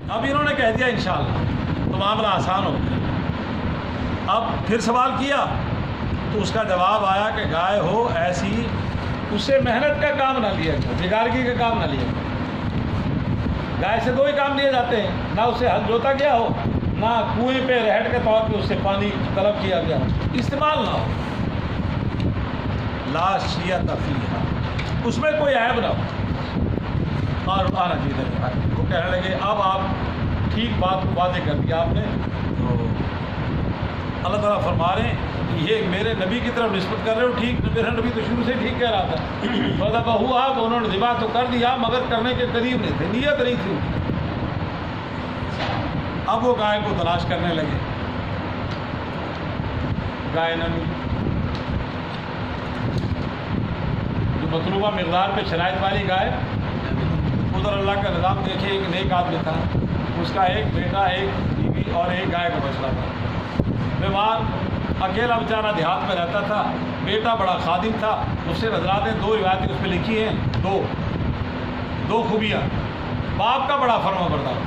اب انہوں نے کہہ دیا انشاءاللہ تو معاملہ آسان ہو گیا۔ اب پھر سوال کیا تو اس کا جواب آیا کہ گائے ہو ایسی اس سے محنت کا کام نہ لیا کرو، بگارگی کا کام نہ لیا کرو۔ گائے سے دو ہی کام لیے جاتے ہیں، نہ اس سے ہل جوتا گیا ہو، نہ کنویں پہ رہٹ کے طور پہ اس سے پانی طلب کیا گیا ہو، استعمال نہ ہو۔ لا شیعۃ فیہا، اس میں کوئی عیب نہ ہو۔ اور آنا چاہیے وہ کہنے لگے اب آپ ٹھیک بات کو واضح کر دیا آپ نے، تو اللہ تعالیٰ فرما رہے ہیں یہ میرے نبی کی طرف نسبت کر رہے ہو، ٹھیک میرا نبی تو شروع سے ٹھیک کہہ رہا تھا۔ فذبحوہا، انہوں نے ذبح تو کر دیا مگر کرنے کے قریب نہیں تھے، نیت نہیں تھی۔ اب وہ گائے کو تلاش کرنے لگے، گائے نہ ملی۔ جو مطلوبہ مقدار پہ شرائط والی گائے، ادھر اللہ کا نظام دیکھے ایک نیک آدمی تھا، اس کا ایک بیٹا، ایک بیوی اور ایک گائے کا بچڑا تھا، بیمار، اکیلا بیچارہ دیہات میں رہتا تھا، بیٹا بڑا خادم تھا۔ اس سے حضرات نے دو روایتیں اس پہ لکھی ہیں، دو خوبیاں، باپ کا بڑا فرما بردار،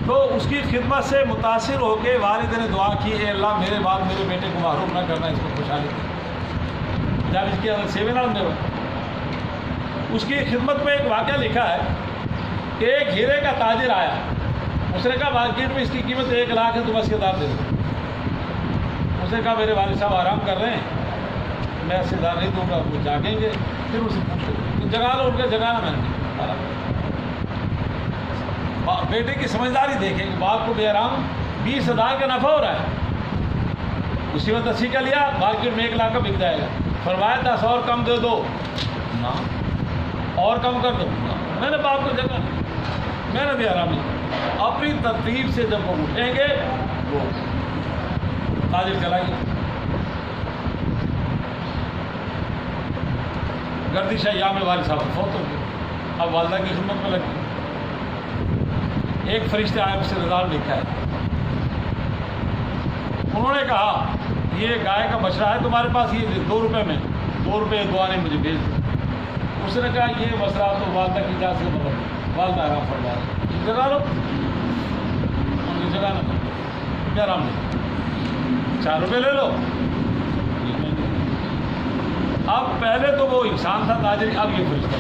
تو اس کی خدمت سے متاثر ہو کے والد نے دعا کی اے اللہ میرے بعد میرے بیٹے کو محروم نہ کرنا، اس کو خوشحالی دے۔ جب اس کی اگر سیوے نہ دے، اس کی خدمت میں ایک واقعہ لکھا ہے کہ ایک ہیرے کا تاجر آیا، اس نے کہا مارکیٹ میں اس کی قیمت 1 لاکھ ہے، تم اس کے دار دے دو۔ اس نے کہا میرے والد صاحب آرام کر رہے ہیں، میں ایسے دار نہیں دوں گا، وہ جاگیں گے، پھر اسے پوچھو جگا لو، ان کا جگانا میں نے آرام۔ بیٹے کی سمجھداری دیکھیں کہ باپ کو بے آرام 20,000 کا نفع ہو رہا ہے، اسی وقت 80 کا لیا، مارکیٹ میں 1 لاکھ کا بک جائے گا، فرمایا 10 اور کم دے دو، نہ اور کم کر دو، میں نے باپ کو جگہ میں نے بھی آرام نہیں، اپنی ترتیب سے جب وہ اٹھیں گے وہ تاجر چلا گیا۔ گردش ایام میں والد صاحب فوت ہو گئے، اب والدہ کی خدمت میں لگی۔ ایک فرشتے آئے، اس سے رضا لکھا ہے، انہوں نے کہا یہ گائے کا بچڑا ہے تمہارے پاس، یہ 2 روپے میں 2 روپے دعا نے مجھے بھیج دیا۔ اس نے کہا یہ مسئلہ تو والدہ کی جا سے بدل، والدہ آرام فرما رہے، جگہ لو، ان کی جگہ نہ میں آرام نہیں، 4 روپے لے لو۔ اب پہلے تو وہ انسان تھا تاجر، اب یہ فرشتہ،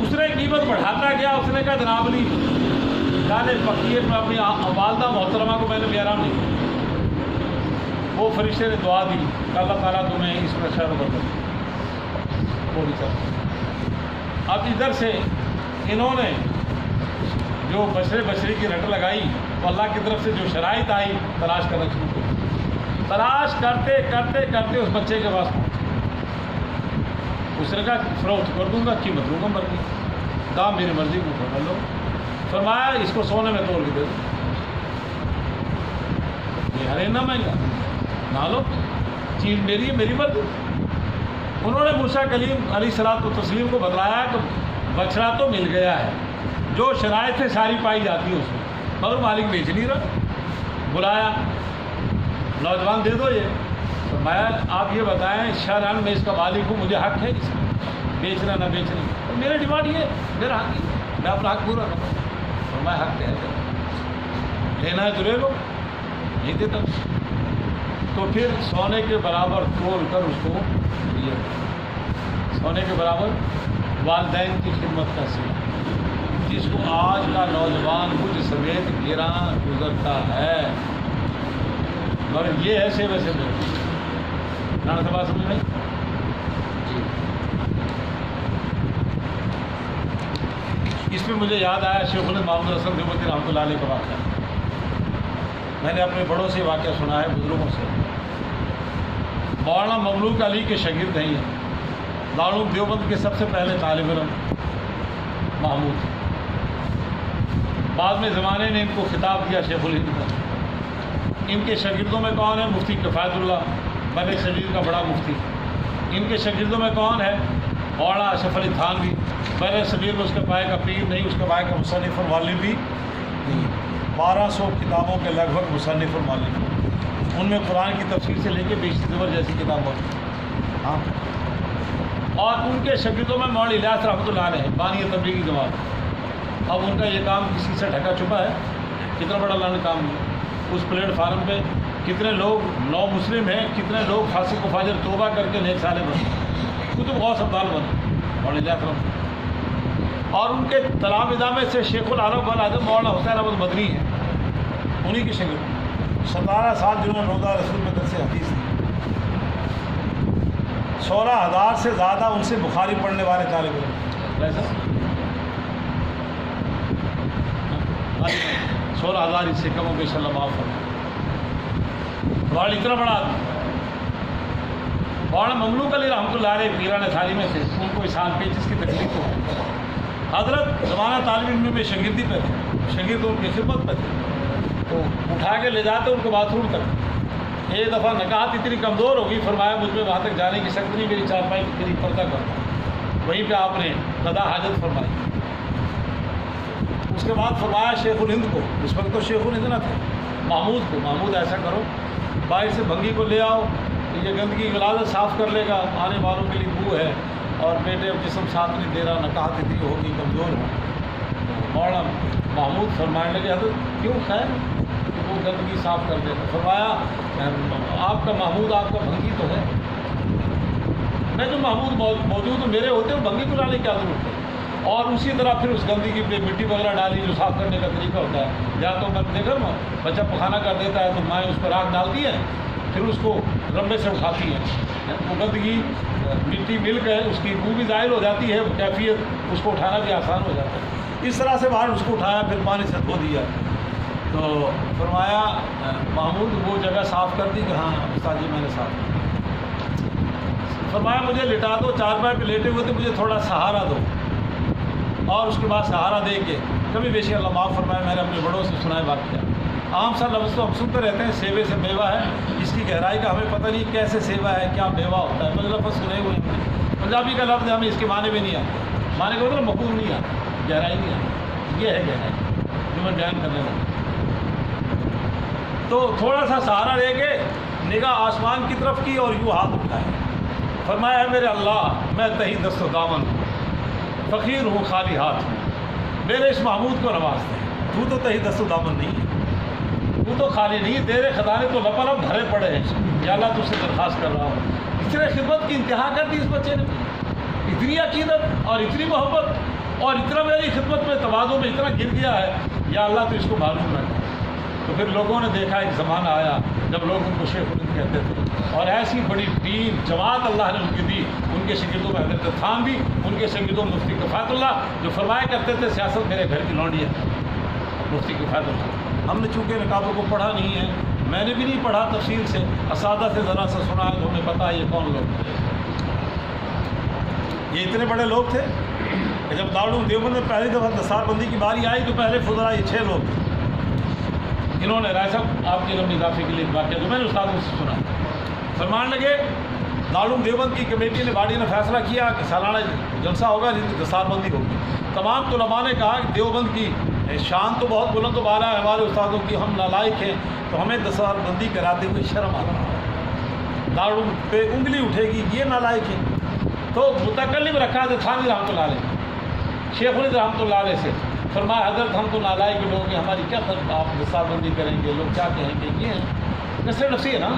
اس نے قیمت بڑھاتا گیا۔ اس نے کہا جناب علی دانے فقیر میں اپنی والدہ محترمہ کو میں نے بھی آرام نہیں کیا۔ وہ فرشتے نے دعا دی کہ اللہ تعالیٰ تمہیں اس میں خیر بدل، وہ بھی چل۔ اب ادھر سے انہوں نے جو بچڑی کی رٹ لگائی، تو اللہ کی طرف سے جو شرائط آئی تلاش کرنا شروع کی، تلاش کرتے کرتے کرتے اس بچے کے پاس اس نے کہا فروخت کر دوں گا، قیمت لوں گا مرضی، دام میری مرضی کو کر لو۔ فرمایا اس کو سونے میں توڑ کے دے دو، یہ ہر نہ مہنگا نہ لو، چیز میری ہے، میری مرضی۔ انہوں نے موسیٰ کلیم علیہ الصلوۃ والتسلیم کو بتلایا کہ بچڑا تو مل گیا ہے، جو شرائط سے ساری پائی جاتی ہے اس میں، مگر مالک بیچ نہیں رہا۔ بلایا نوجوان دے دو یہ، فرمایا آپ یہ بتائیں شرعاً میں اس کا مالک ہوں، مجھے حق ہے اس کا بیچنا نہ بیچنا، اور میرا ڈیمانڈ یہ میرا حق ہے، میں اپنا حق پورا کرتا ہوں۔ فرمایا حق ہے، لینا ہے تو لے لو، نہیں دیتا تو پھر سونے کے برابر تول کر اس کو دیا، سونے کے برابر والدین کی خدمت کا سلا، جس کو آج کا نوجوان مجھ سمیت گراں گزرتا ہے، مگر یہ ایسے ویسے میں رانا صاحب سمجھ نہیں۔ اس میں مجھے یاد آیا شیخ محمد حسن دیوبندی رحمۃ اللہ علیہ کا واقعہ، میں نے اپنے بڑوں سے واقعہ سنا ہے، بزرگوں سے۔ مولانا مملوک علی کے شاگرد ہیں، دارالعلوم دیوبند کے سب سے پہلے طالب علم محمود، بعد میں زمانے نے ان کو خطاب دیا شیخ الہند کا۔ ان کے شاگردوں میں کون ہے؟ مفتی کفایت اللہ بر صغیر کا بڑا مفتی۔ ان کے شاگردوں میں کون ہے؟ مولانا اشرف علی تھانوی، بر صغیر میں اس کے پائے کا پیر نہیں، اس کے پائے کا مصنف اور مؤلف بھی نہیں، 1200 کتابوں کے لگ بھگ مصنف اور مؤلف، ان میں قرآن کی تفسیر سے لے کے بیشتی زبر جیسی کتابیں۔ ہاں اور ان کے شاگردوں میں مولانا الیاس رحمۃ اللہ علیہ بانی تبلیغی جماعت. اب ان کا یہ کام کسی سے ڈھکا چھپا ہے. کتنا بڑا اللہ نے کام کیا. اس پلیٹ فارم پہ کتنے لوگ نو مسلم ہیں, کتنے لوگ فاسق و فاجر توبہ کر کے نیک صالح بنے, کتب غوث عبدال بنے مولانا الیاس رحمۃ. اور ان کے طلاب ادامے سے شیخ العرب والاعظم مولانا حسین احمد مدنی ہیں, انہیں کی شاگرد 17 سال جنہوں نے روزہ رسول میں درس حدیث دی. 16,000 سے زیادہ ان سے بخاری پڑھنے والے طالب علم. 16,000 اس سے کم ہو گئی. اللہ معاف کرنا. اور اتنا بڑا آدمی مولانا مملوک علی رحمۃ اللہ علیہ پیران ثانی میں سے, ان کو اسحان پیچس کی تکلیف ہو. حضرت زمانہ طالب علم میں شاگردی پہ تھے, شاگرد ان کی خدمت پہ تھے, تو اٹھا کے لے جاتے ان کو باتھ روم تک. ایک دفعہ نکاحت اتنی کمزور ہوگی, فرمایا مجھ میں وہاں تک جانے کی شکت نہیں, میری چارپائی کے قریب پردہ کرتا. وہیں پہ آپ نے قضا حاجت فرمائی. اس کے بعد فرمایا شیخ الہند کو, اس وقت تو شیخ الہند نہ تھے, محمود کو, محمود ایسا کرو باہر سے بھنگی کو لے آؤ, یہ گندگی غلاظت صاف کر لے گا, آنے والوں کے لیے بو ہے, اور بیٹے اب جسم ساتھ نہیں دے رہا, نکاحت اتنی ہوگی کمزور ہو. مولانا محمود فرمانے لگے حضرت کیوں خیر, وہ گندگی صاف کر دے. فرمایا آپ کا محمود آپ کا بھنگی تو ہے, میں جو محمود موجود ہوں, میرے ہوتے ہیں بھنگی کو لانے کی کیا ضرورت ہے. اور اسی طرح پھر اس گندگی پہ مٹی وغیرہ ڈالی جو صاف کرنے کا طریقہ ہوتا ہے. یا تو میں دیکھا نا بچہ پخانہ کر دیتا ہے تو مائیں اس پر آگ ڈالتی ہے, پھر اس کو رمبے سے اٹھاتی ہے, وہ گندگی مٹی مل کے اس کی بو بھی ظاہر ہو جاتی ہے, کیفیت اس کو اٹھانا بھی آسان ہو جاتا ہے. اس طرح سے باہر اس کو اٹھایا, پھر پانی سے دھو دیا. تو فرمایا محمود وہ جگہ صاف کر دی کہ ہاں استاد جی میں نے صاف کی. فرمایا مجھے لٹا دو, چارپائی پہ لیٹے ہوئے تھے, مجھے تھوڑا سہارا دو. اور اس کے بعد سہارا دے کے کبھی بیشی اللہ معاف فرمایا, میں نے اپنے بڑوں سے سنائے واقعہ. عام سا لفظ تو ہم سنتے رہتے ہیں, سیوے سے بیوہ ہے, اس کی گہرائی کا ہمیں پتہ نہیں کیسے سیوا ہے, کیا بیوہ ہوتا ہے. مجھے لفظ سنے ہوئے ہیں, پنجابی کا لفظ ہمیں اس کے معنی بھی نہیں آتا. معنی کا مطلب مفہوم نہیں آتا, گہرائی نہیں آتی. یہ ہے گہرائی جو میں بیان کرنے لگا. تو تھوڑا سا سہارا لے کے نگاہ آسمان کی طرف کی اور یوں ہاتھ اٹھائے. فرمایا ہے میرے اللہ میں تہی دست و دامن ہوں, فقیر ہوں, خالی ہاتھ ہوں, میرے اس محمود کو نواز دے. تو تہی دست و دامن نہیں ہے, تو خالی نہیں ہے, تیرے خزانے تو لپلپ بھرے پڑے ہیں. یا اللہ تجھ سے درخواست کر رہا ہوں. اتنے خدمت کی انتہا کر دی اس بچے نے, اتنی عقیدت اور اتنی محبت اور اتنا میری خدمت میں تواضع میں اتنا گر گیا ہے. یا اللہ تو اس کو معلوم رکھ. تو پھر لوگوں نے دیکھا ایک زمانہ آیا جب لوگ ان کو شیخ الہند کہتے تھے, اور ایسی بڑی ٹیم جماعت اللہ نے ان کی دی. ان کے شاگردوں میں حضرت خان بھی, ان کے شاگردوں مفتی کفایت اللہ, جو فرمایا کرتے تھے سیاست میرے گھر کی لونڈی ہے. مفتی کفایت اللہ, ہم نے چونکہ نقابوں کو پڑھا نہیں ہے, میں نے بھی نہیں پڑھا تفصیل سے, اساتذہ سے ذرا سا سنا ہے تو ہمیں پتا ہے یہ کون لوگ تھے. یہ اتنے بڑے لوگ تھے کہ جب دارالعلوم دیوبند میں پہلی دفعہ دستار بندی کی باری آئی تو پہلے فضراء یہ 6 لوگ تھے. انہوں نے رائے صاحب آپ کے علم اضافے کے لیے واقعہ جو میں نے استادوں سے سنا, فرمان لگے دارالعلوم دیوبند کی کمیٹی نے باڈی نے فیصلہ کیا کہ سالانہ جلسہ ہوگا جن کی دستار بندی ہوگی. تمام علماء نے کہا کہ دیوبند کی شان تو بہت بلند و بالا ہے, ہمارے استادوں کی, ہم نالائق ہیں, تو ہمیں دستار بندی کراتے ہوئے شرم آ رہا ہے. دارالعلوم پہ انگلی اٹھے گی یہ نالائق ہے. تو متکلم رکھا تھا تھانوی رحمۃ اللہ علیہ, شیخ الہند رحمۃ اللہ علیہ سے. فرمایا حضرت ہم تو نالائق لوگ ہیں, ہماری کیا آپ دستار بندی کریں گے, لوگ کیا کہیں گے. یہ ہے کثرت نفسی ہے نا.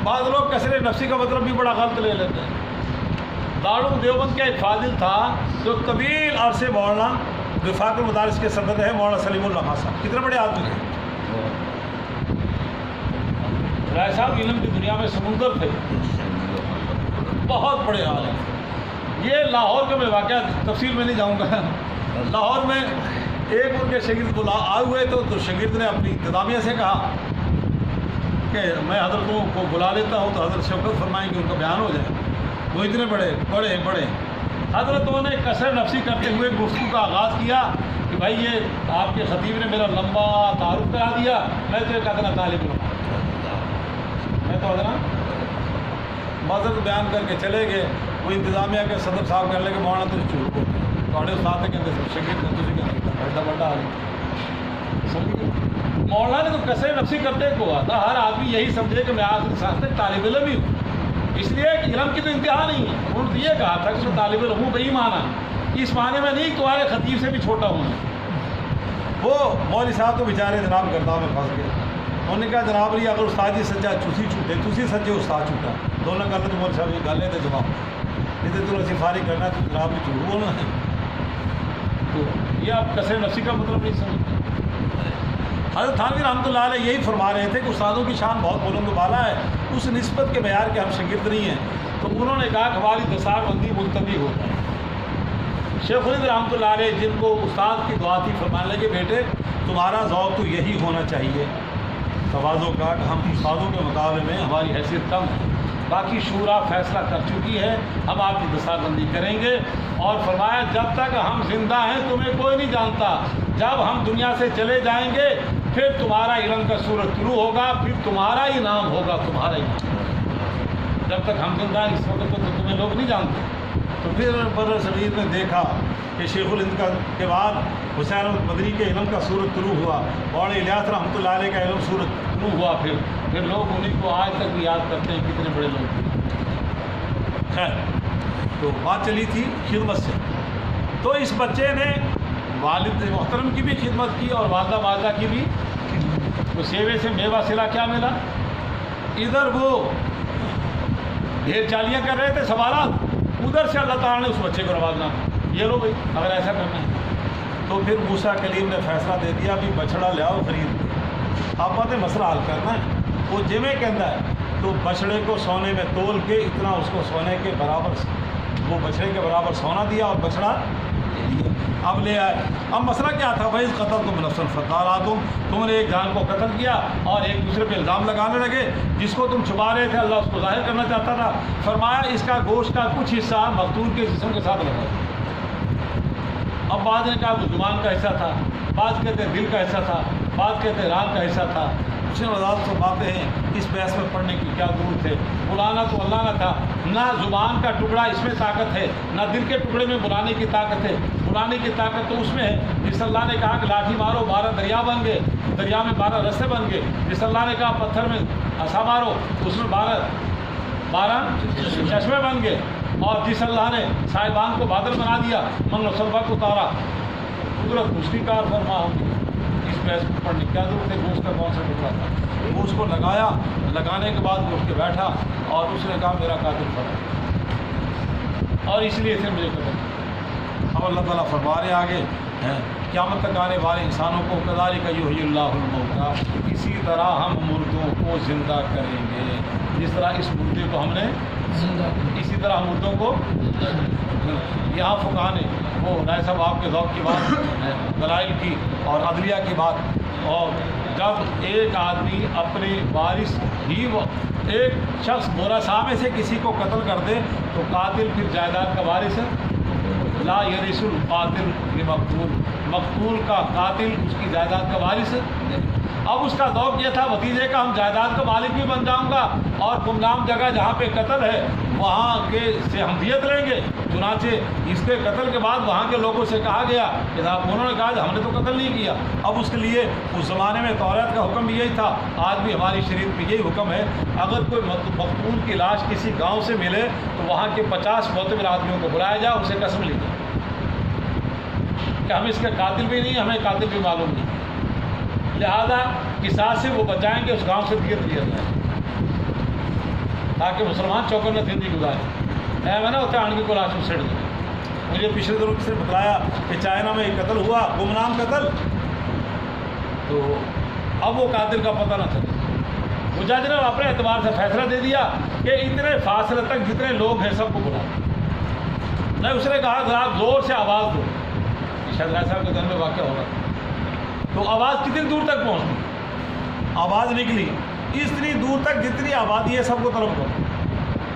بعض لوگ کثرت نفسی کا مطلب بھی بڑا غلط لے لیتے ہیں. دارالعلوم دیوبند کا ایک فاضل تھا جو طویل عرصے مولانا وفاق المدارس کے صدر رہے, مولانا سلیم اللہ خان صاحب. کتنے بڑے آدمی تھے. رائے صاحب علم کی دنیا میں سمندر تھے, بہت بڑے عالم. یہ لاہور کا میں واقعہ تفصیل میں نہیں جاؤں گا. لاہور میں ایک ان کے شاگرد آئے ہوئے تو شاگرد نے اپنی انتظامیہ سے کہا کہ میں حضرتوں کو بلا لیتا ہوں تو حضرت شوکت فرمائیں کہ ان کا بیان ہو جائے. وہ اتنے بڑے حضرتوں نے کثرت نفسی کرتے ہوئے گفتگو کا آغاز کیا کہ بھائی یہ آپ کے خطیب نے میرا لمبا تعارف کرا دیا, میں تو ایک ادنا طالب علم, میں تو ادنا معذرت بیان کر کے چلے گئے. وہ انتظامیہ کے صدر صاحب کہنے لگے مولانا تجھے چھوٹ کو تھوڑے استاد کے اندر شاگرد نے تجھے کہنا بڑا مولانا نے تو کثرت نفسی کرتے کو آتا. ہر آدمی یہی سمجھے کہ میں آخری سانس تک طالب علم ہی ہوں, اس لیے کہ علم کی تو انتہا نہیں ہے. انہوں نے یہ کہا تھا کہ میں طالب علم ہوں بے ایمان ہے، اس معنی میں نہیں کہ تمہارے خطیب سے بھی چھوٹا ہوں میں. وہ مولوی صاحب تو بیچارے جناب گردہ میں پھنس گئے. انہوں نے کہا جناب جی اگر استاد جی سچا تسی چھوٹے، تسی سچے استاد چھوٹا. دونوں گل تو مولوی صاحب یہ گل ہے تو جواب نہیں تو اسی فارغ کرنا تو جناب بھی جھوٹ بولنا ہے. تو یہ آپ کثیر نفسی کا مطلب نہیں سمجھتے. حضرت تھانوی رحمۃ اللہ علیہ یہی فرما رہے تھے کہ استادوں کی شان بہت بلند و بالا ہے، اس نسبت کے معیار کے ہم شاگرد نہیں ہیں. تو انہوں نے کہا کہ ہماری دستار بندی ملتوی ہوتا ہے. شیخ الہند رحمۃ اللہ علیہ جن کو استاد کی دعا تھی فرمانے لگے بیٹے تمہارا ذوق تو یہی ہونا چاہیے تواضع کا کہ ہم استادوں کے مقابلے میں ہماری حیثیت کم ہے، باقی شورا فیصلہ کر چکی ہے، ہم آپ کی دستار بندی کریں گے. اور فرمایا جب تک ہم زندہ ہیں تمہیں کوئی نہیں جانتا، جب ہم دنیا سے چلے جائیں گے پھر تمہارا علم کا سورج طلوع ہوگا، پھر تمہارا ہی نام ہوگا، تمہارا ہی نام. جب تک ہم زندہ ہیں اس وقت تو تمہیں لوگ نہیں جانتے. تو پھر بر صغیر نے دیکھا کہ شیخ الہند کے بعد حسین احمد مدنی کے علم کا سورج طلوع ہوا اور الیاس رحمۃ اللہ علیہ کا علم سورج طلوع ہوا. پھر لوگ انہیں کو آج تک بھی یاد کرتے ہیں کتنے بڑے لوگ تھے. خیر تو بات چلی تھی خدمت سے. تو اس بچے نے والد محترم کی بھی خدمت کی اور والدہ والدہ کی بھی. تو سیوے سے میوہ سلا کیا ملا؟ ادھر وہ ڈھیر چالیاں کر رہے تھے سوالات، ادھر سے اللہ تعالیٰ نے اس بچے کو نوازنا. یہ لو بھائی اگر ایسا کرنا ہے. تو پھر موسیٰ کلیم نے فیصلہ دے دیا بھی بچڑا لے آؤ خرید کے، آپ نے مسئلہ حل کرنا ہے. وہ جمع کہتا ہے تو بچڑے کو سونے میں تول کے اتنا اس کو سونے کے برابر وہ بچڑے کے برابر سونا دیا اور بچڑا دیا. اب لے آئے. اب مسئلہ کیا تھا بھائی قتل تم نفسا فقتلتم، تم نے ایک جان کو قتل کیا اور ایک دوسرے پہ الزام لگانے لگے. جس کو تم چھپا رہے تھے اللہ اس کو ظاہر کرنا چاہتا تھا. فرمایا اس کا گوشت کا کچھ حصہ مقتول کے جسم کے ساتھ لگا. اب بعض نے کہا وہ زبان کا حصہ تھا، بعض کہتے ہیں دل کا حصہ تھا، بعض کہتے ہیں ران کا حصہ تھا. اس نے وضاحت فرماتے ہیں اس بحث میں پڑھنے کی کیا ضرورت ہے. بلانا تو اللہ نہ تھا، نہ زبان کا ٹکڑا اس میں طاقت ہے، نہ دل کے ٹکڑے میں بلانے کی طاقت ہے. بلانے کی طاقت تو اس میں ہے جس اللہ نے کہا کہ لاٹھی مارو 12 دریا بن گئے، دریا میں 12 رستے بن گئے. جس اللہ نے کہا پتھر میں عصا مارو اس میں 12 چشمے بن گئے. اور جس اللہ نے صاحبان کو بادل بنا دیا، من و صلبہ کو اتارا. قدرت اس کی کار فرما ہوگی. اس بحث کو پڑھنے کی کیا ضرورت ہے؟ گوشت کا کون سا ٹکڑا تھا؟ وہ اس کو لگایا، لگانے کے بعد وہ اٹھ کے بیٹھا اور اس نے کہا میرا قاتل پڑا اور اس لیے سے مجھے قتل. اب اللہ تعالیٰ فرما رہے آگے قیامت تک آنے والے انسانوں کو کذالک یحیی اللہ الموتیٰ، اسی طرح ہم مردوں کو زندہ کریں گے. جس طرح اس مردے کو ہم نے زندہ، اسی طرح ہم مردوں کو. یہاں فقہا نے وہ رائے صاحب آپ کے ذوق کی بات، دلائل کی اور عدلیہ کی بات. اور جب ایک آدمی اپنے وارث ہی ایک شخص مورثہ میں سے کسی کو قتل کر دے تو قاتل پھر جائیداد کا وارث ہے. لا یرث القاتل لمقتول، مقتول کا قاتل اس کی جائیداد کا وارث ہے. اب اس کا ذوق یہ تھا بھتیجے کا ہم جائیداد کا مالک بھی بن جاؤں گا اور گمنام جگہ جہاں پہ قتل ہے وہاں کے سے ہم دیت لیں گے. چنانچہ اس کے قتل کے بعد وہاں کے لوگوں سے کہا گیا کہ انہوں نے کہا کہ ہم نے تو قتل نہیں کیا. اب اس کے لیے اس زمانے میں توریت کا حکم بھی یہی تھا، آج بھی ہماری شریعت میں یہی حکم ہے. اگر کوئی مقتول کی لاش کسی گاؤں سے ملے تو وہاں کے 50 معتبر آدمیوں کو بلایا جائے، ان سے قسم لی جائے کہ ہم اس کے قاتل بھی نہیں، ہمیں قاتل بھی معلوم نہیں. لہذا قصاص سے وہ بچائیں گے، اس گاؤں سے دیت لیا جائے تاکہ مسلمان چوکن میں زندگی گزارے. میں نا اتنے آن کے کو لاش میں سڑ دیں. مجھے پچھلے دنوں سے بتایا کہ چائنا میں ایک قتل ہوا، گمنام قتل. تو اب وہ قاتل کا پتہ نہ چلے. وہ جج نے اپنے اعتبار سے فیصلہ دے دیا کہ اتنے فاصلے تک جتنے لوگ ہیں سب کو بلا. نہیں اس نے کہا ذرا زور سے آواز دو. شاید رائے صاحب کے گھر میں واقع ہوگا. تو آواز کتنی دور تک پہنچتی؟ آواز نکلی اتنی دور تک جتنی آبادی ہے سب کو طلب کرو.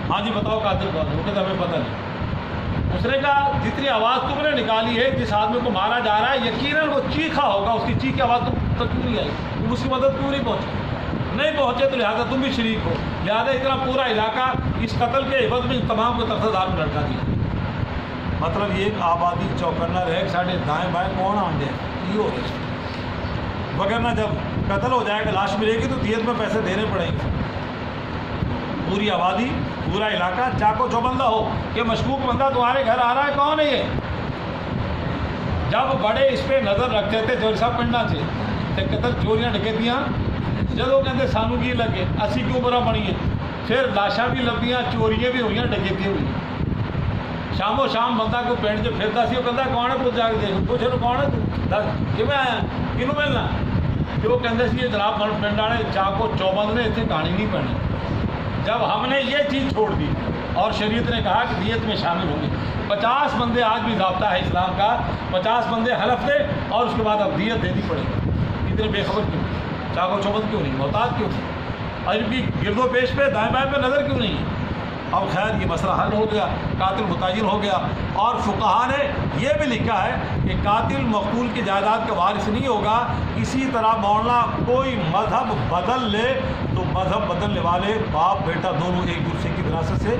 ہاں جی بتاؤ قاتل کون ہے؟ وہ کہتا ہمیں پتہ نہیں. اس نے کہا جتنی آواز تم نے نکالی ہے جس آدمی کو مارا جا رہا ہے یقیناً وہ چیخا ہوگا، اس کی چیخ کی آواز تم تک کیوں نہیں آئی؟ تم اس کی مدد کیوں نہیں پہنچے؟ نہیں پہنچے تو لہٰذا تم بھی شریک ہو. لہٰذا اتنا پورا علاقہ اس قتل کے عوض میں تمام کو ترسدار میں لڑکا دیا. مطلب یہ آبادی چوکنا رہے ساڑھے دائیں بائیں کون آن جائے یہ ہو رہے. وغیرہ جب قتل ہو جائے گا لاش ملے گی تو دیت میں پیسے دینے پڑیں گے. پوری آبادی پورا علاقہ چاکو چوبندہ ہو کہ مشکوک بندہ تمہارے گھر آ رہا ہے، کون ہے یہ؟ جب بڑے اس پہ نظر رکھتے تھے چوری صاحب پنڈا سے تے قتل چوریاں ڈکیتیاں جدو کہتے سانو کی لگے اسی کیوں برا بنی ہے، پھر لاشاں بھی لبیاں، چوریاں بھی ہوئی، ڈکیتیاں ہوئی۔ شام و شام بندہ کوئی پنڈ چ پھرتا سی، وہ کہتا کون ہے، پوچھ جا کے دیکھ پوچھے کون ہے تو کیوں آیا کنوں ملنا، کہ وہ کہتے سی جناب پنڈ والے چاکو چوبند نے اتنے کہانی نہیں پڑھنی۔ جب ہم نے یہ چیز چھوڑ دی اور شریعت نے کہا کہ دیت میں شامل ہوں گے، 50 بندے آج بھی ضابطہ ہے اسلام کا، 50 بندے حلف دے اور اس کے بعد اب دیت دینی پڑے گی۔ اتنے بے خبر کیوں، چاکو چوبند کیوں نہیں، محتاط کیوں نہیں، اور ان کی گرد و پیش پہ دائیں بائیں پہ نظر کیوں نہیں ہے؟ اب خیر یہ مسئلہ حل ہو گیا، قاتل متعین ہو گیا، اور فقہا نے یہ بھی لکھا ہے کہ قاتل مقتول کی جائیداد کا وارث نہیں ہوگا۔ اسی طرح مولانا کوئی مذہب بدل لے تو مذہب بدلنے والے باپ بیٹا دونوں ایک دوسرے کی وراثت سے،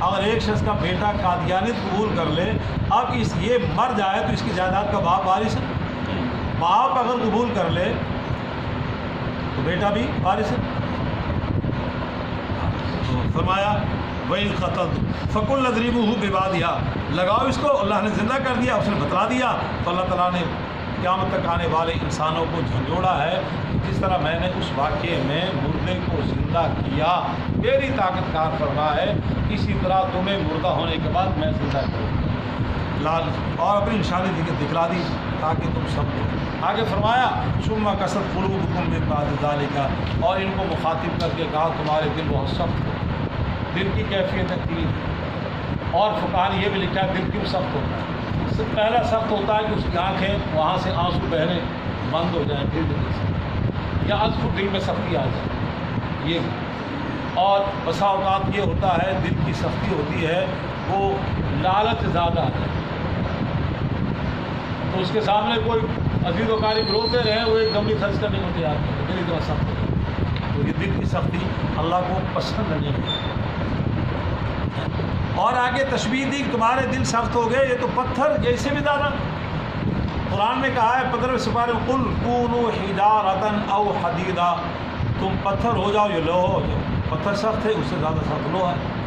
اگر ایک شخص کا بیٹا قادیانیت قبول کر لے، اب یہ مر جائے تو اس کی جائیداد کا باپ وارث ہے، باپ اگر قبول کر لے تو بیٹا بھی وارث ہے۔ فرمایا وَإِنْ قَتَلْتُمْ فَقُلْ اضْرِبُوهُ بِبَعْضِهَا، لگاؤ اس کو، اللہ نے زندہ کر دیا، اس نے بتلا دیا، تو اللہ تعالیٰ نے قیامت تک آنے والے انسانوں کو جھنجھوڑا ہے، جس طرح میں نے اس واقعے میں مردے کو زندہ کیا، میری طاقت کار فرما ہے، اسی طرح تمہیں مردہ ہونے کے بعد میں زندہ کروں لال، اور اپنی نشانی دکھلا دی تاکہ تم سب کو۔ آگے فرمایا ثم قست قلوبکم من بعد ذلک، اور ان کو مخاطب کر کے کہا تمہارے دل بہت سخت ہو، دل کی کیفیت تین، اور فقہا نے یہ بھی لکھا ہے دل کیوں سخت ہوتا ہے۔ پہلا سخت ہوتا ہے کہ اس کی آنکھیں وہاں سے آنسو بہنے بند ہو جائیں دل سے، یا از خود دل میں سختی آ جائے، یہ، اور بسا اوقات یہ ہوتا ہے دل کی سختی ہوتی ہے وہ لالچ زیادہ ہے، تو اس کے سامنے کوئی عزیز و قریب روتے رہے وہ ایک دم بھی خرچ کرنے کو تیار ہے، دل اتنا سخت ہے، تو یہ دل کی سختی اللہ کو پسند نہیں ہے۔ اور آگے تشبیہ دی کہ تمہارے دل سخت ہو گئے، یہ تو پتھر جیسے بھی زیادہ، قرآن میں کہا ہے 15 سپارے قل کونوا حجارۃ او حدیدا، تم پتھر ہو جاؤ یا لوہا ہو جاؤ، پتھر سخت ہے اس سے زیادہ سخت لوہا ہے۔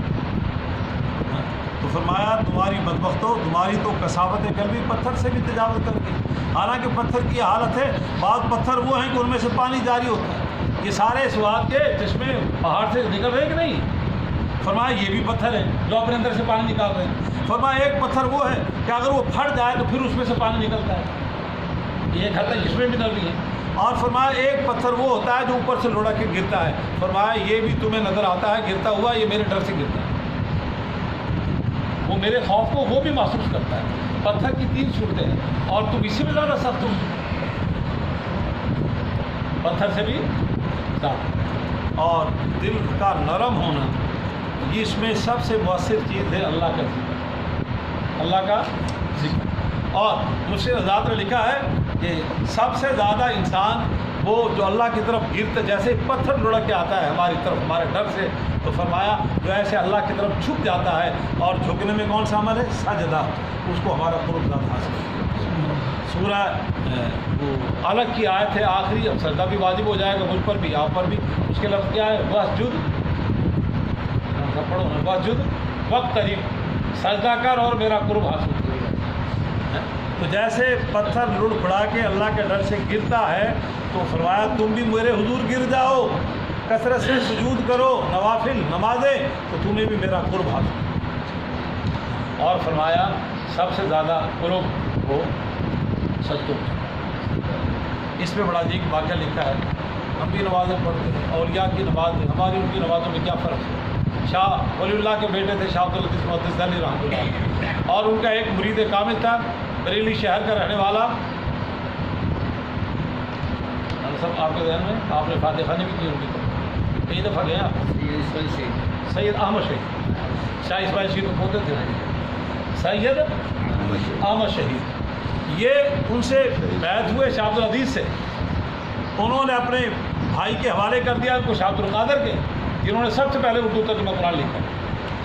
تو فرمایا تمہاری بدبختو، تمہاری تو کساوت قلبی پتھر سے بھی تجاوز کر گئی، حالانکہ پتھر کی حالت ہے، بعض پتھر وہ ہیں کہ ان میں سے پانی جاری ہوتا ہے، یہ سارے سواد کے چشمے پہاڑ سے نکل رہے کہ نہیں، فرمایا یہ بھی پتھر ہے جو اپنے اندر سے پانی نکال رہے ہیں، فرمایا ایک پتھر وہ ہے کہ اگر وہ پھٹ جائے تو پھر اس میں سے پانی نکلتا ہے، یہ کہتا ہے جس میں بھی نرمی ہے، اور فرمایا ایک پتھر وہ ہوتا ہے جو اوپر سے لڑک کے گرتا ہے، فرمایا یہ بھی تمہیں نظر آتا ہے گرتا ہوا، یہ میرے ڈر سے گرتا ہے، وہ میرے خوف کو وہ بھی محسوس کرتا ہے۔ پتھر کی 3 صورتیں ہیں اور تم اسی میں زیادہ سخت ہو، پتھر سے بھی زیادہ، اور دل کا نرم ہونا، اس میں سب سے مؤثر چیز ہے اللہ کا ذکر، اللہ کا ذکر، اور مشکل ذات نے لکھا ہے کہ سب سے زیادہ انسان وہ جو اللہ کی طرف گرتے جیسے پتھر لڑک کے آتا ہے ہماری طرف ہمارے ڈر سے، تو فرمایا جو ایسے اللہ کی طرف جھک جاتا ہے، اور جھکنے میں کون سا عمل ہے؟ سجدہ، اس کو ہمارا قرب ذات حاصل ہے۔ سورہ الگ کی آیت ہے آخری، اب سجدہ بھی واجب ہو جائے گا مجھ پر بھی آپ پر بھی، اس کے لفظ کیا ہے؟ واسجد، پڑھو نا، واسجد واقترب، سجدہ کر اور میرا قرب حاصل کرے۔ تو جیسے پتھر لڑ پڑا کے اللہ کے ڈر سے گرتا ہے، تو فرمایا تم بھی میرے حضور گر جاؤ، کثرت سے سجود کرو، نوافل نمازیں، تو تمہیں بھی میرا قرب حاصل، اور فرمایا سب سے زیادہ قرب وہ سجدوں، اس میں بڑا عجیب واقعہ لکھا ہے، ہم بھی نمازیں پڑھتے ہیں، اولیاء کی نماز میں ہماری ان کی نمازوں میں کیا فرق ہے؟ شاہ ولی اللہ کے بیٹے تھے شاہ عبداللطیف محدث دہلوی رحمۃ اللہ، اور ان کا ایک مرید کامل تھا بریلی شہر کا رہنے والا، سب آپ کے ذہن میں آپ نے فاتح خانی بھی کی ان کی، کئی دفعہ گئے آپ، سید احمد شہید، شاہ اسماعیل شہید کو پوتے تھے، سید احمد شہید، یہ ان سے بیعت ہوئے شاہ عبدالعزیز سے، انہوں نے اپنے بھائی کے حوالے کر دیا ان کو شاہ عبدالقادر کے، جنہوں نے سب سے پہلے اردو ترجمہ قرآن لکھا،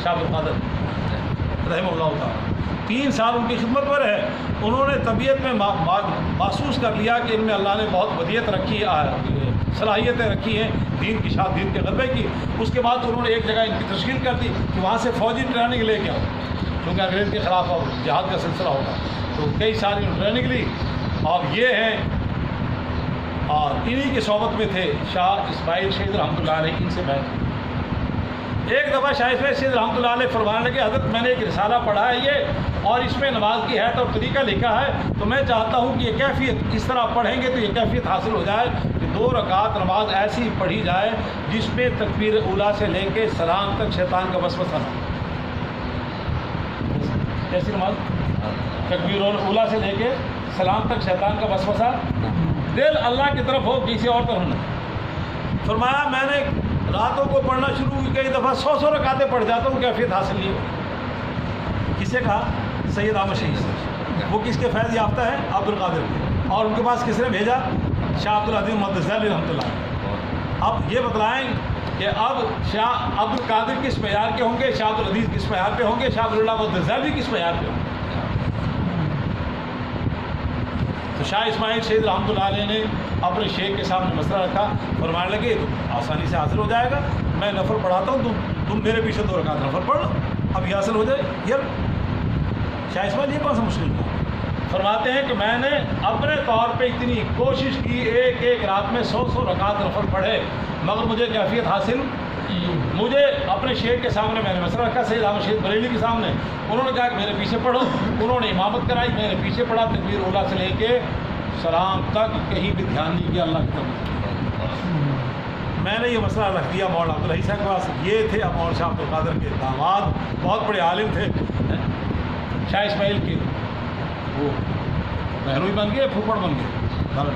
شاہ عبدالقادر رحمہ اللہ تعالیٰ، 3 سال ان کی خدمت پر ہے، انہوں نے طبیعت میں محسوس کر لیا کہ ان میں اللہ نے بہت ودیت رکھی ہے، صلاحیتیں رکھی ہیں دین کی شاد دین کے غلبے کی. اس کے بعد انہوں نے ایک جگہ ان کی تشکیل کر دی کہ وہاں سے فوجی ٹریننگ لے کے آؤ, کیونکہ انگریز کے خلاف جہاد کا سلسلہ ہوگا. تو کئی ساری ٹریننگ لی, اور یہ ہیں, اور انہی کی صحبت میں تھے شاہ اسماعیل شہید رحمۃ اللہ علیہ. ان سے بیٹھ ایک دفعہ شاہ اسماعیل شہید رحمۃ اللہ علیہ فرمانے لگے, حضرت میں نے ایک رسالہ پڑھا ہے یہ, اور اس میں نماز کی حیت اور طریقہ لکھا ہے, تو میں چاہتا ہوں کہ یہ کیفیت اس طرح پڑھیں گے تو یہ کیفیت حاصل ہو جائے کہ 2 رکعت نماز ایسی پڑھی جائے جس میں تکبیر اولیٰ سے لے کے سلام تک شیطان کا وسوسہ نہ ہو. کیسی نماز؟ تکبیر اولیٰ سے لے کے سلام تک شیطان کا وسوسہ, دل اللہ کی طرف ہو, کسی اور طرف نہ. فرمایا میں نے راتوں کو پڑھنا شروع کی, کئی دفعہ 100 رکعتیں پڑھ جاتا ہوں, کیفیت حاصل نہیں ہو. کسے کہا؟ سید احمد شہید. وہ کس کے فیض یافتہ ہے؟ عبد القادر کے. اور ان کے پاس کس نے بھیجا؟ شاہ عبد العظیم محدث دہلوی رحمۃ اللہ. اب یہ بتلائیں کہ اب شاہ عبد القادر کس معیار کے ہوں گے, شاہ عبد العزیز کس معیار پہ ہوں گے, شاہ عبد اللہ محدث دہلوی کس معیار پہ ہوں گے. تو شاہ اسماعیل شہید رحمۃ اللہ علیہ نے اپنے شیخ کے سامنے مسئلہ رکھا, فرمانے لگے تو آسانی سے حاصل ہو جائے گا, میں نفل پڑھاتا ہوں, تم میرے پیچھے 2 رکعت نفل پڑھ لو, اب یہ حاصل ہو جائے. یہ شاہ اسماعیل یہ کون سا مشکل تھا؟ فرماتے ہیں کہ میں نے اپنے طور پہ اتنی کوشش کی, ایک رات میں 100 رکعت نفل پڑھے, مگر مجھے کیفیت حاصل. مجھے اپنے شیخ کے سامنے میں نے مسئلہ رکھا, سید احمد شہید بریلی کے سامنے, انہوں نے کہا کہ میرے پیچھے پڑھو, انہوں نے امامت کرائی, میں نے پیچھے پڑھا, تکبیر اولیٰ سے لے کے سلام تک کہیں بھی دھیان نہیں کیا اللہ کی طرف. میں نے یہ مسئلہ رکھ دیا مولانا عبدالحی صاحب کے پاس. یہ تھے اب مولانا شاہ عبد القادر کے داماد, بہت بڑے عالم تھے, شاہ اسماعیل کے وہ بہنوئی بن گئے, پھوپھڑ بن گئے.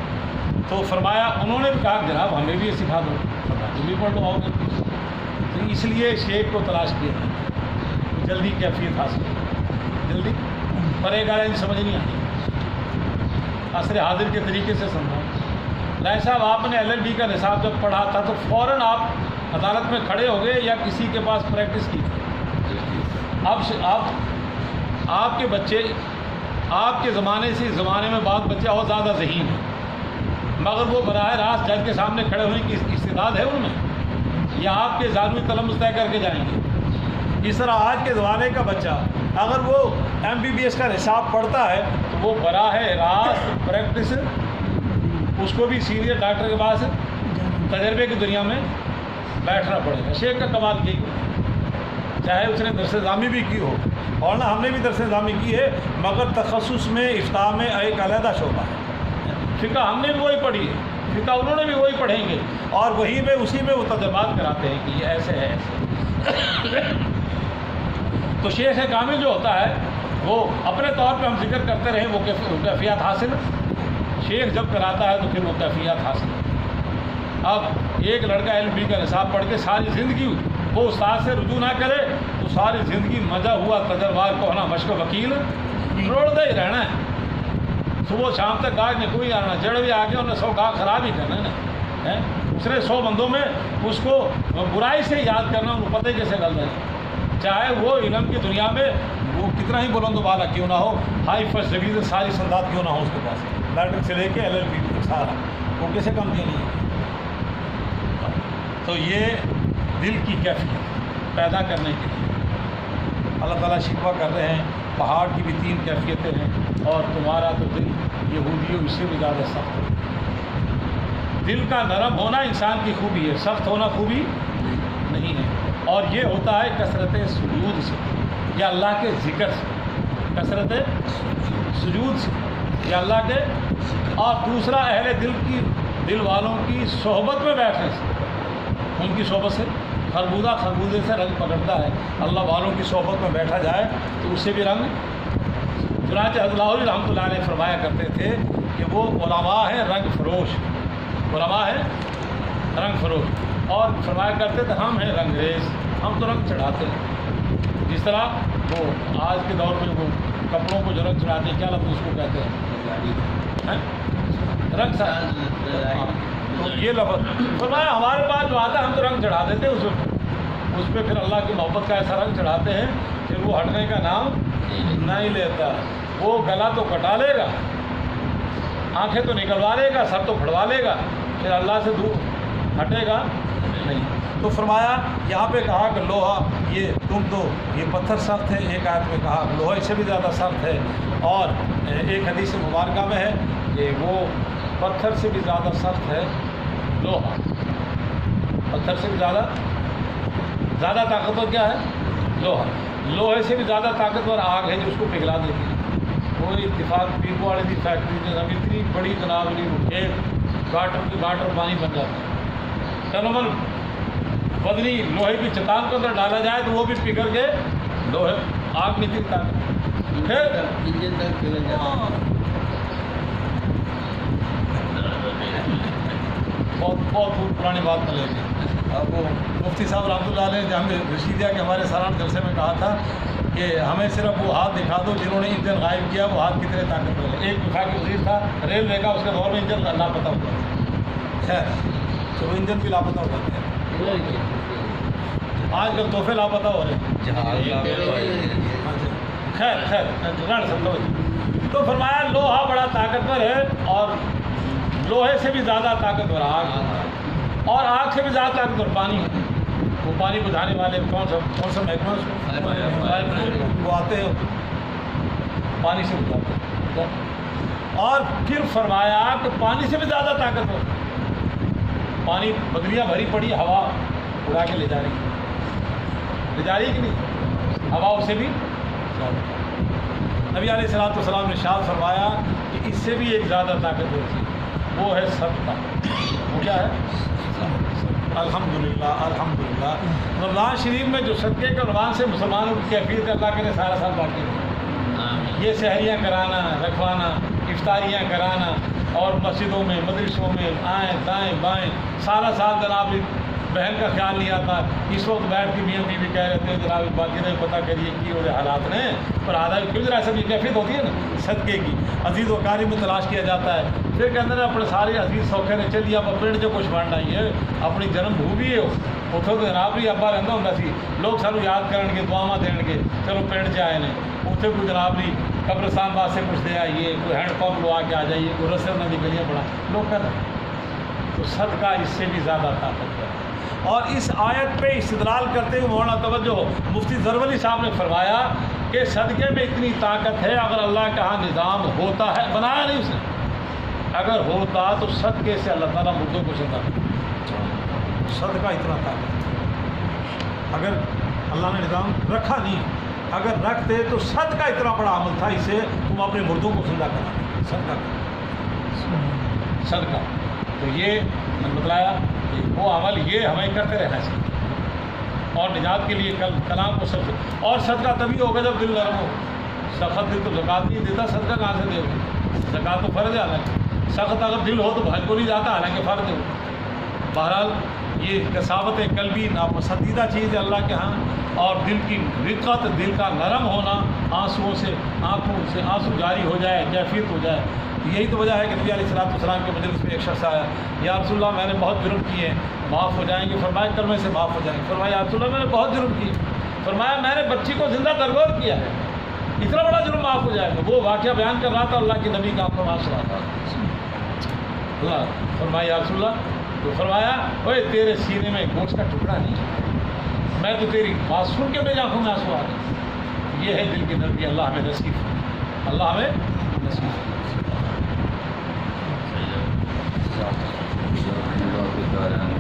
تو فرمایا, انہوں نے بھی کہا جناب ہمیں بھی یہ سکھا دو, تم بھی پڑھ لو آؤ. تو اس لیے شیخ کو تلاش کیا جلدی کیفیت حاصل, جلدی پرے گا سمجھ نہیں آتی, عصر حاضر کے طریقے سے سمجھا. رائے صاحب آپ نے LLB کا نصاب جب پڑھا تھا تو فوراً آپ عدالت میں کھڑے ہو گئے یا کسی کے پاس پریکٹس کی تھی؟ اب آپ کے بچے آپ کے زمانے سے اس زمانے میں بعض بچے اور زیادہ ذہین ہیں, مگر وہ براہ راست جج کے سامنے کھڑے ہونے کی استعداد ہے ان میں, یا آپ کے ذاتی تلمس طے کر کے جائیں گے. اس طرح آج کے زمانے کا بچہ اگر وہ MBBS کا نصاب پڑھتا ہے تو وہ براہ راست پریکٹس, اس کو بھی سینئر ڈاکٹر کے پاس تجربے کی دنیا میں بیٹھنا پڑے گا. شیخ کا کمال یہی ہو, چاہے اس نے درس نظامی بھی کی ہو, اور نہ ہم نے بھی درس نظامی کی ہے, مگر تخصص میں افتاء میں ایک علیحدہ شعبہ ہے. فقہ ہم نے بھی وہی پڑھی ہے, فقہ انہوں نے بھی وہی پڑھیں گے, اور وہی میں اسی میں وہ تجربات کراتے ہیں کہ یہ ایسے ہے ایسے. تو شیخ کامل جو ہوتا ہے وہ اپنے طور پہ ہم ذکر کرتے رہے, وہ کیفیات حاصل. شیخ جب کراتا ہے تو پھر وہ کیفیات حاصل. اب ایک لڑکا LLB کا نصاب پڑھ کے ساری زندگی وہ استاد سے رجوع نہ کرے تو ساری زندگی مزہ ہوا تجربات کو ہونا مشق وکیل روڑتا ہی رہنا ہے. صبح شام تک گاہک نے کوئی آنا, جڑ بھی آ کے انہیں 100 گاہک خراب ہی کرنا ہے. اس نے 100 بندوں میں اس کو برائی سے یاد کرنا, انہیں پتہ ہی کیسے غلط ہے, چاہے وہ علم کی دنیا میں وہ کتنا ہی بلند و بالا کیوں نہ ہو, ہائی فرسٹ ڈویژن ساری سندات کیوں نہ ہو اس کے پاس, میٹرک سے لے کے LLB سارا, وہ کیسے کم دیا نہیں ہے. تو یہ دل کی کیفیت پیدا کرنے کے لیے اللہ تعالیٰ شکوہ کر رہے ہیں. پہاڑ کی بھی 3 کیفیتیں ہیں, اور تمہارا تو دل یہودیوں اس سے بھی زیادہ سخت ہے. دل کا نرم ہونا انسان کی خوبی ہے, سخت ہونا خوبی نہیں ہے. اور یہ ہوتا ہے کثرت سجود سے یا اللہ کے ذکر سے, کثرت سجود سے یا اللہ کے. اور دوسرا اہل دل والوں کی صحبت میں بیٹھنے سے, ان کی صحبت سے. خربوزے سے رنگ پکڑتا ہے, اللہ والوں کی صحبت میں بیٹھا جائے تو اس سے بھی رنگ. چنانچہ اللہ رحمۃ اللہ علیہ فرمایا کرتے تھے کہ وہ علماء ہیں رنگ فروش, علماء ہیں رنگ فروش. اور فرمایا کرتے تھے ہم ہیں رنگ ریز, ہم تو رنگ چڑھاتے ہیں. جس طرح وہ آج کے دور میں وہ کپڑوں کو جو رنگ چڑھاتے ہیں, کیا لفظ اس کو کہتے ہیں, رنگ سا, تو یہ لفظ فرمایا ہمارے پاس جو آتا ہے ہم تو رنگ چڑھا دیتے ہیں اس پہ پھر اللہ کی محبت کا ایسا رنگ چڑھاتے ہیں پھر وہ ہٹنے کا نام نہیں لیتا. وہ گلا تو کٹا لے گا, آنکھیں تو نکلوا لے گا, سر تو پھڑوا لے گا, پھر اللہ سے دور ہٹے گا نہیں. تو فرمایا یہاں پہ کہا کہ لوہا یہ تم تو یہ پتھر سخت ہے، ایک آیت میں کہا لوہا اس سے بھی زیادہ سخت ہے، اور ایک حدیث مبارکہ میں ہے کہ وہ پتھر سے بھی زیادہ سخت ہے لوہا. پتھر سے بھی زیادہ طاقتور کیا ہے؟ لوہا. لوہے سے بھی زیادہ طاقتور آگ ہے جو اس کو پگھلا دیتی ہے. کوئی اتفاق پیپو والے کی فیکٹری میں اتنی بڑی جناب ایک گاٹر پانی بن جاتا ہے. ٹنمل بدنی لوہے کی چٹان کے اندر ڈالا جائے تو وہ بھی پگھل کے لوہے آگ میں اتنی طاقت. پھر بہت پرانی بات کر لیں گے. اب وہ مفتی صاحب رحمۃ اللہ علیہ نے ہمیں رشیدیہ کے ہمارے سالانہ جلسے میں کہا تھا کہ ہمیں صرف وہ ہاتھ دکھا دو جنہوں نے انجن غائب کیا، وہ ہاتھ کتنے طاقتور ہے. ایک وفاقی وزیر تھا ریلوے کا، اس کے دور میں انجن لاپتہ ہوا. خیر تو وہ انجن بھی لاپتہ ہو جاتے ہیں. آج کل تحفے لاپتہ ہو رہے ہیں. خیر تو فرمایا لوہا بڑا طاقتور ہے، اور لوہے سے بھی زیادہ طاقتور آگ، اور آگ سے بھی زیادہ طاقتور پانی. وہ پانی بجھانے والے کون سا محکمہ وہ آتے ہیں پانی سے بجھاتے ہیں. اور پھر فرمایا کہ پانی سے بھی زیادہ طاقتور، پانی بدلیاں بھری پڑی، ہوا اڑا کے لے جا رہی کہ نہیں؟ ہوا اسے بھی. نبی علیہ السلام نے ارشاد فرمایا کہ اس سے بھی ایک زیادہ طاقتور چیز وہ ہے صدقہ. وہ کیا ہے؟ الحمدللہ الحمدللہ. رمضان شریف میں جو صدقے کے عنوان سے مسلمانوں کی کیفیت اللہ کے لیے سارا سال باقی ہے. یہ سحریاں کرانا، رکھوانا، افطاریاں کرانا، اور مسجدوں میں مدرسوں میں آئیں دائیں بائیں سارا سال جناب بہن کا خیال نہیں آتا. اس وقت بیٹھ کے میاں بیوی کہہ رہے تھے جناب باقی نہیں پتہ کریے کی ہو رہے حالات نے، پر آدھا کیوں ذرا سب یہ کیفیت ہوتی ہے نا صدقے کی. عزیز و قاری میں تلاش کیا جاتا ہے. پھر کہتے ہیں اپنے سارے عزیز سوکھے نے چلیے آپ پنڈ جو کچھ بن رہی ہے اپنی جنم بھومی ہے اتوں تو جناب بھی ابا رہتا ہوں سی لوگ سانو یاد کرن گے دعاواں دین گے چلو پنڈ آئے نے اتنے کوئی جناب بھی قبرستان واسطے کچھ دے آئیے، کوئی ہینڈ پمپ لوا کے آ جائیے، کوئی رسے انہوں کی گلیاں بڑھا لوگ کر رہے ہیں. تو صدقہ اس سے بھی زیادہ طاقت ہے. اور اس آیت پہ استدلال کرتے ہوئے مولانا توجہ مفتی زرولی صاحب نے فرمایا کہ صدقے میں اتنی طاقت ہے، اگر اللہ کا ہاں نظام ہوتا ہے، بنایا نہیں اس نے، اگر ہوتا تو صدقے سے اللہ تعالیٰ مردوں کو زندہ کرتا. صدقہ اتنا طاقت، اگر اللہ نے نظام رکھا نہیں، اگر رکھتے تو صدقہ اتنا بڑا عمل تھا، اسے تم اپنے مردوں کو زندہ کرنا. صدقہ تو یہ میں بتلایا وہ عمل یہ ہمیں کرتے رہنا چاہیے، اور نجات کے لیے کلام کو سب سے. اور صدقہ تبھی ہوگا جب دل نرم ہو. سخت دل تو زکوٰۃ نہیں دیتا، صدقہ کہاں سے دے گا؟ زکوٰۃ تو فرض ہے، حالانکہ سخت اگر دل ہو تو بھائی کو نہیں جاتا، حالانکہ فرض ہے. بہرحال یہ کثافت قلبی ناپسندیدہ چیز ہے اللہ کے ہاں، اور دل کی رقت، دل کا نرم ہونا، آنسوؤں سے آنکھوں سے آنسو جاری ہو جائے، کیفیت ہو جائے. یہی تو وجہ ہے کہ نبی علیہ السلام کے مجلس میں ایک شخص آیا، یا رسول اللہ میں نے بہت جرم کیے ہیں، معاف ہو جائیں گے؟ فرمایا کلمے سے معاف ہو جائیں گے. فرمایا یا رسول اللہ میں نے بہت جرم کیے. فرمایا میں نے بچی کو زندہ درگور کیا ہے، اتنا بڑا جرم معاف ہو جائے گا؟ وہ واقعہ بیان کر رہا تھا، اللہ کے نبی کا فرمان سنا تھا. اللہ فرمایا یا رسول اللہ، تو فرمایا اوے تیرے سینے میں گوشت کا ٹکڑا نہیں، میں تو تیری بات سن کے میری آنکھوں میں آنسو آ گئے. یہ ہے دل کی نرمی. اللہ ہمیں نصیب، اللہ ہمیں نصیب.